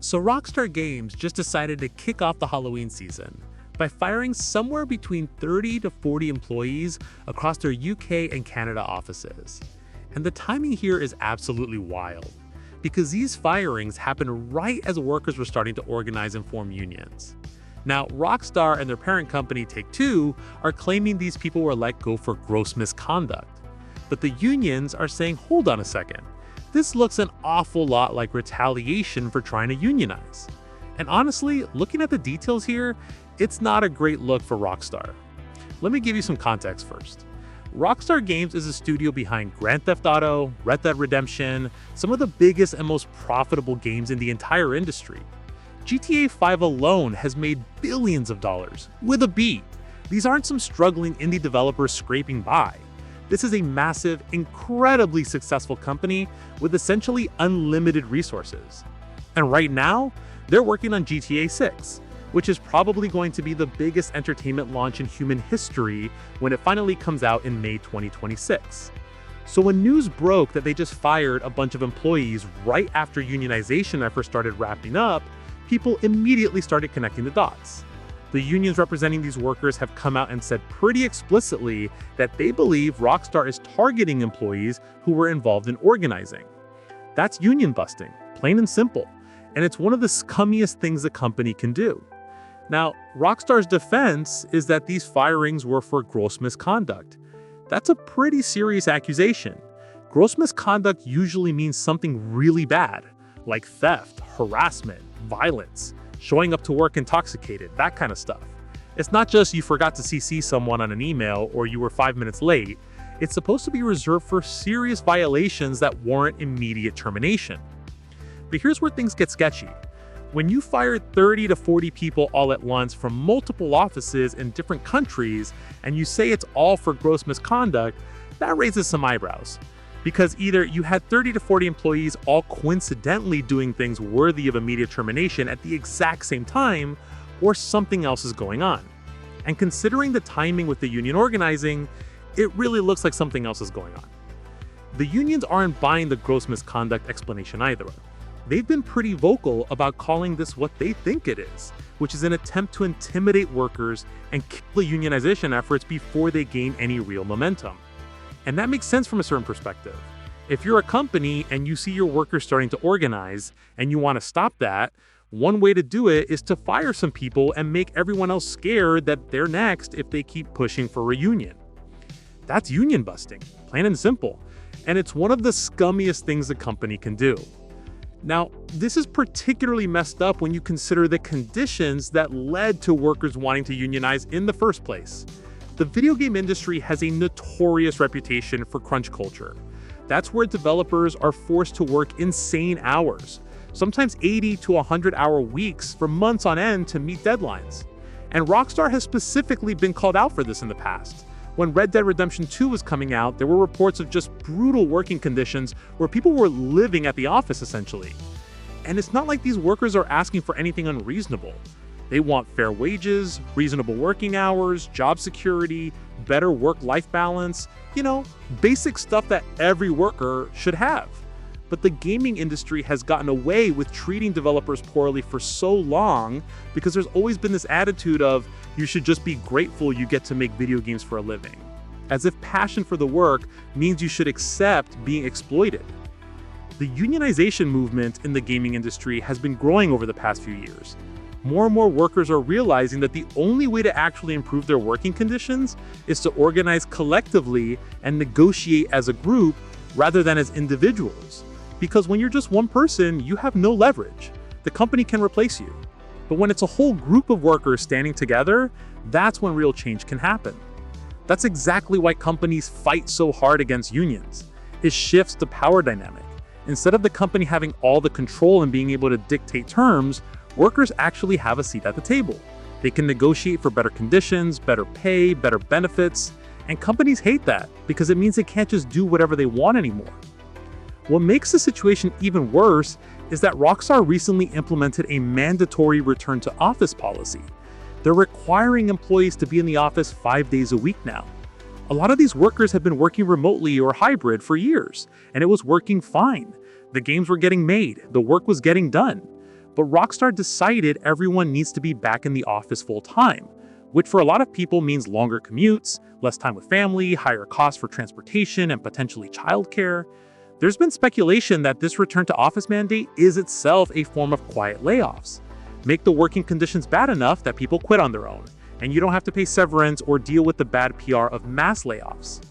So Rockstar Games just decided to kick off the Halloween season by firing somewhere between 30 to 40 employees across their UK and Canada offices. And the timing here is absolutely wild, because these firings happened right as workers were starting to organize and form unions. Now, Rockstar and their parent company Take-Two are claiming these people were let go for gross misconduct. But the unions are saying, hold on a second, this looks an awful lot like retaliation for trying to unionize. And honestly, looking at the details here, it's not a great look for Rockstar. Let me give you some context first. Rockstar Games is a studio behind Grand Theft Auto, Red Dead Redemption, some of the biggest and most profitable games in the entire industry. GTA 5 alone has made billions of dollars, with a B. These aren't some struggling indie developers scraping by. This is a massive, incredibly successful company with essentially unlimited resources. And right now, they're working on GTA 6, which is probably going to be the biggest entertainment launch in human history when it finally comes out in May 2026. So when news broke that they just fired a bunch of employees right after unionization efforts started wrapping up, people immediately started connecting the dots. The unions representing these workers have come out and said pretty explicitly that they believe Rockstar is targeting employees who were involved in organizing. That's union busting, plain and simple, and it's one of the scummiest things a company can do. Now, Rockstar's defense is that these firings were for gross misconduct. That's a pretty serious accusation. Gross misconduct usually means something really bad, like theft, harassment, violence, showing up to work intoxicated, that kind of stuff. It's not just you forgot to CC someone on an email or you were 5 minutes late. It's supposed to be reserved for serious violations that warrant immediate termination. But here's where things get sketchy. When you fire 30 to 40 people all at once from multiple offices in different countries and you say it's all for gross misconduct, that raises some eyebrows. Because either you had 30 to 40 employees all coincidentally doing things worthy of immediate termination at the exact same time, or something else is going on. And considering the timing with the union organizing, it really looks like something else is going on. The unions aren't buying the gross misconduct explanation either. They've been pretty vocal about calling this what they think it is, which is an attempt to intimidate workers and kill the unionization efforts before they gain any real momentum. And that makes sense from a certain perspective. If you're a company and you see your workers starting to organize and you want to stop that, one way to do it is to fire some people and make everyone else scared that they're next if they keep pushing for a union. That's union busting, plain and simple. And it's one of the scummiest things a company can do. Now, this is particularly messed up when you consider the conditions that led to workers wanting to unionize in the first place. The video game industry has a notorious reputation for crunch culture. That's where developers are forced to work insane hours, sometimes 80 to 100-hour weeks for months on end to meet deadlines. And Rockstar has specifically been called out for this in the past. When Red Dead Redemption 2 was coming out, there were reports of just brutal working conditions where people were living at the office essentially. And it's not like these workers are asking for anything unreasonable. They want fair wages, reasonable working hours, job security, better work-life balance, basic stuff that every worker should have. But the gaming industry has gotten away with treating developers poorly for so long because there's always been this attitude of you should just be grateful you get to make video games for a living. As if passion for the work means you should accept being exploited. The unionization movement in the gaming industry has been growing over the past few years. More and more workers are realizing that the only way to actually improve their working conditions is to organize collectively and negotiate as a group rather than as individuals. Because when you're just one person, you have no leverage. The company can replace you. But when it's a whole group of workers standing together, that's when real change can happen. That's exactly why companies fight so hard against unions. It shifts the power dynamic. Instead of the company having all the control and being able to dictate terms, workers actually have a seat at the table. They can negotiate for better conditions, better pay, better benefits, and companies hate that because it means they can't just do whatever they want anymore. What makes the situation even worse is that Rockstar recently implemented a mandatory return to office policy. They're requiring employees to be in the office 5 days a week now. A lot of these workers have been working remotely or hybrid for years, and it was working fine. The games were getting made, the work was getting done. but Rockstar decided everyone needs to be back in the office full time, which for a lot of people means longer commutes, less time with family, higher costs for transportation and potentially childcare. There's been speculation that this return to office mandate is itself a form of quiet layoffs. Make the working conditions bad enough that people quit on their own, and you don't have to pay severance or deal with the bad PR of mass layoffs.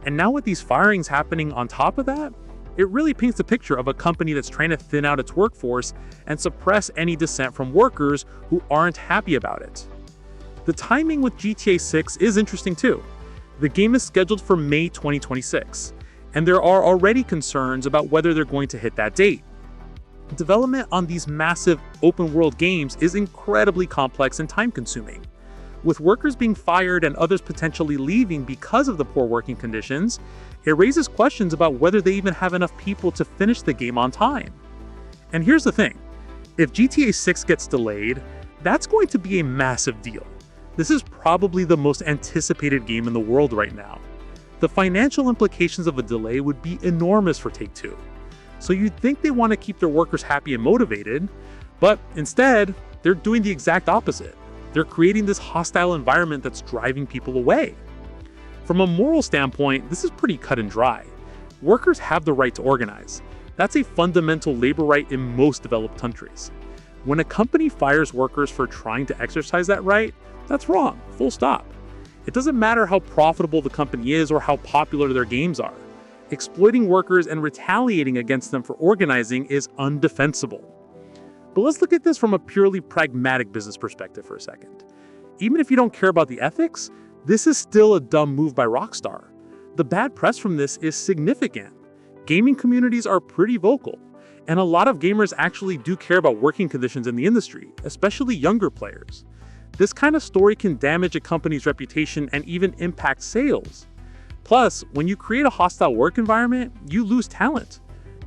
And now with these firings happening on top of that, it really paints a picture of a company that's trying to thin out its workforce and suppress any dissent from workers who aren't happy about it. The timing with GTA 6 is interesting too. The game is scheduled for May 2026, and there are already concerns about whether they're going to hit that date. Development on these massive open-world games is incredibly complex and time-consuming. With workers being fired and others potentially leaving because of the poor working conditions, it raises questions about whether they even have enough people to finish the game on time. And here's the thing, if GTA 6 gets delayed, that's going to be a massive deal. This is probably the most anticipated game in the world right now. The financial implications of a delay would be enormous for Take-Two. So you'd think they want to keep their workers happy and motivated, but instead, they're doing the exact opposite. They're creating this hostile environment that's driving people away. From a moral standpoint, this is pretty cut and dry. Workers have the right to organize. That's a fundamental labor right in most developed countries. When a company fires workers for trying to exercise that right, that's wrong, full stop. It doesn't matter how profitable the company is or how popular their games are. Exploiting workers and retaliating against them for organizing is undefensible. But let's look at this from a purely pragmatic business perspective for a second. Even if you don't care about the ethics, this is still a dumb move by Rockstar. The bad press from this is significant. Gaming communities are pretty vocal, and a lot of gamers actually do care about working conditions in the industry, especially younger players. This kind of story can damage a company's reputation and even impact sales. Plus, when you create a hostile work environment, you lose talent.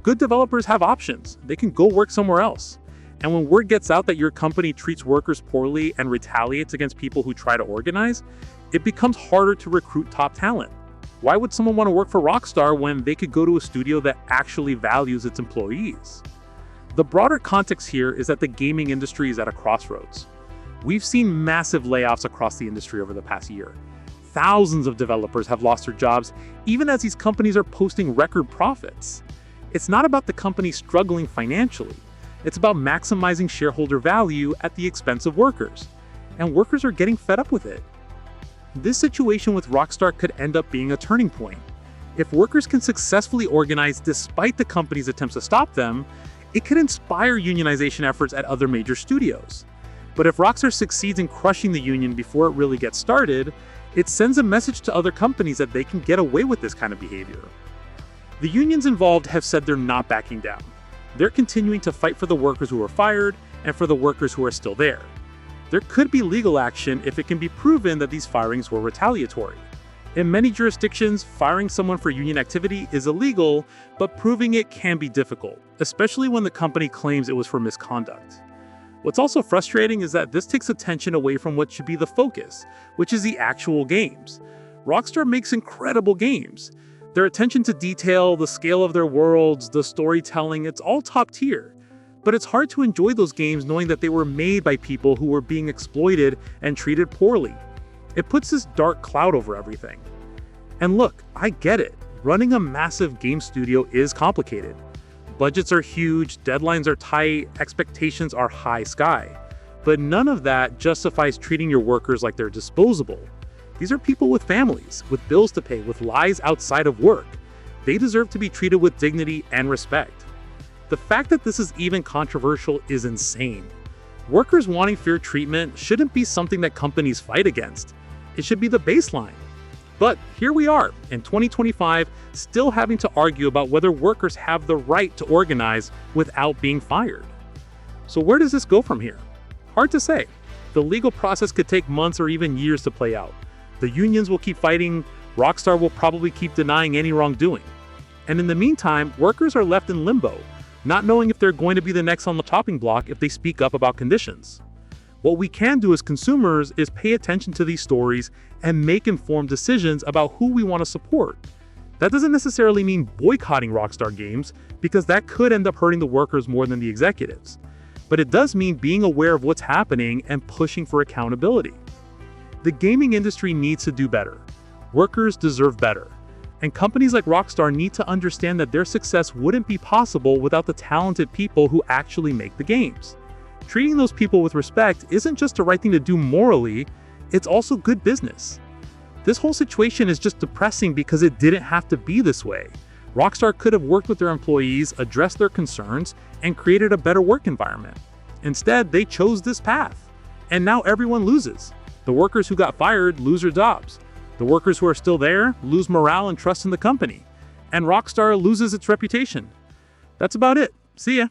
Good developers have options. They can go work somewhere else. And when word gets out that your company treats workers poorly and retaliates against people who try to organize, it becomes harder to recruit top talent. Why would someone want to work for Rockstar when they could go to a studio that actually values its employees? The broader context here is that the gaming industry is at a crossroads. We've seen massive layoffs across the industry over the past year. Thousands of developers have lost their jobs, even as these companies are posting record profits. It's not about the company struggling financially. It's about maximizing shareholder value at the expense of workers. And workers are getting fed up with it. This situation with Rockstar could end up being a turning point. If workers can successfully organize despite the company's attempts to stop them, it could inspire unionization efforts at other major studios. But if Rockstar succeeds in crushing the union before it really gets started, it sends a message to other companies that they can get away with this kind of behavior. The unions involved have said they're not backing down. They're continuing to fight for the workers who are fired and for the workers who are still there. There could be legal action if it can be proven that these firings were retaliatory. In many jurisdictions, firing someone for union activity is illegal, but proving it can be difficult, especially when the company claims it was for misconduct. What's also frustrating is that this takes attention away from what should be the focus, which is the actual games. Rockstar makes incredible games. Their attention to detail, the scale of their worlds, the storytelling, it's all top tier. But it's hard to enjoy those games knowing that they were made by people who were being exploited and treated poorly. It puts this dark cloud over everything. And look, I get it. Running a massive game studio is complicated. Budgets are huge, deadlines are tight, expectations are high sky. But none of that justifies treating your workers like they're disposable. These are people with families, with bills to pay, with lives outside of work. They deserve to be treated with dignity and respect. The fact that this is even controversial is insane. Workers wanting fair treatment shouldn't be something that companies fight against. It should be the baseline. But here we are, in 2025, still having to argue about whether workers have the right to organize without being fired. So where does this go from here? Hard to say. The legal process could take months or even years to play out. The unions will keep fighting, Rockstar will probably keep denying any wrongdoing. And in the meantime, workers are left in limbo, not knowing if they're going to be the next on the chopping block if they speak up about conditions. What we can do as consumers is pay attention to these stories and make informed decisions about who we want to support. That doesn't necessarily mean boycotting Rockstar Games, because that could end up hurting the workers more than the executives. but it does mean being aware of what's happening and pushing for accountability. The gaming industry needs to do better. Workers deserve better. And companies like Rockstar need to understand that their success wouldn't be possible without the talented people who actually make the games. Treating those people with respect isn't just the right thing to do morally, it's also good business. This whole situation is just depressing because it didn't have to be this way. Rockstar could have worked with their employees, addressed their concerns, and created a better work environment. Instead, they chose this path. And now everyone loses. The workers who got fired lose their jobs. The workers who are still there lose morale and trust in the company. And Rockstar loses its reputation. That's about it. See ya.